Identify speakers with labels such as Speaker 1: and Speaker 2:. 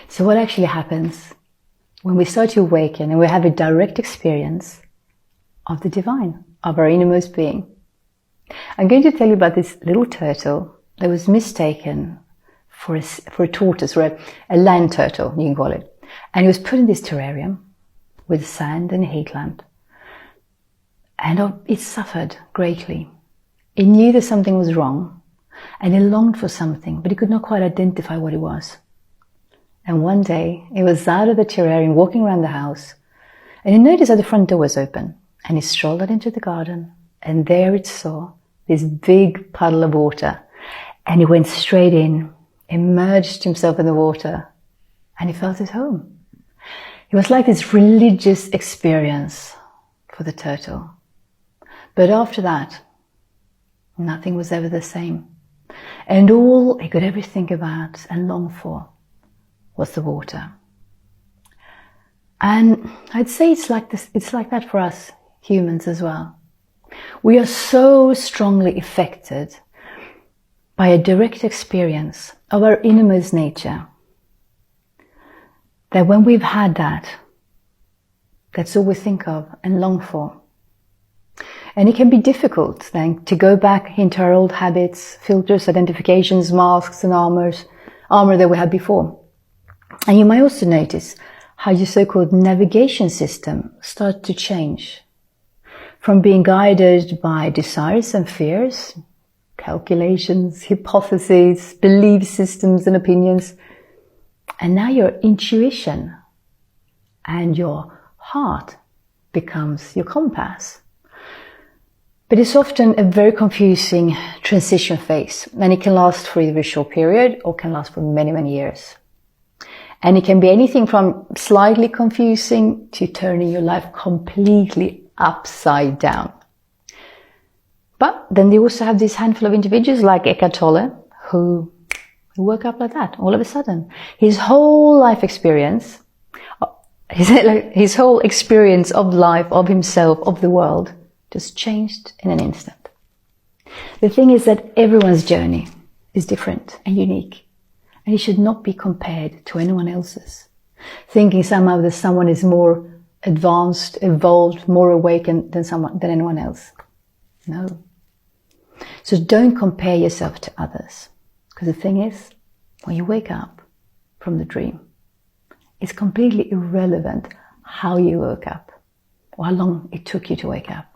Speaker 1: So what actually happens when we start to awaken and we have a direct experience of the divine, of our innermost being? I'm going to tell you about this little turtle that was mistaken for a tortoise, or a land turtle, you can call it. And he was put in this terrarium with sand and a heat lamp. And it suffered greatly. It knew that something was wrong, and it longed for something, but it could not quite identify what it was. And one day, it was out of the terrarium, walking around the house, and it noticed that the front door was open. And it strolled out into the garden, and there it saw this big puddle of water. And he went straight in, immersed himself in the water, and he felt at home. It was like this religious experience for the turtle. But after that, nothing was ever the same. And all he could ever think about and long for was the water. And I'd say it's like this, it's like that for us humans as well. We are so strongly affected by a direct experience of our innermost nature that when we've had that, that's all we think of and long for. And it can be difficult then to go back into our old habits, filters, identifications, masks and armor that we had before. And you might also notice how your so-called navigation system starts to change from being guided by desires and fears, calculations, hypotheses, belief systems and opinions. And now your intuition and your heart becomes your compass. But it's often a very confusing transition phase, and it can last for either a short period or can last for many, many years. And it can be anything from slightly confusing to turning your life completely upside down. But then they also have this handful of individuals like Eckhart Tolle who woke up like that all of a sudden. His whole life experience, his whole experience of life, of himself, of the world, just changed in an instant. The thing is that everyone's journey is different and unique, and it should not be compared to anyone else's, thinking somehow that someone is more advanced, evolved, more awakened than anyone else. No. So don't compare yourself to others, because the thing is, when you wake up from the dream, it's completely irrelevant how you woke up or how long it took you to wake up.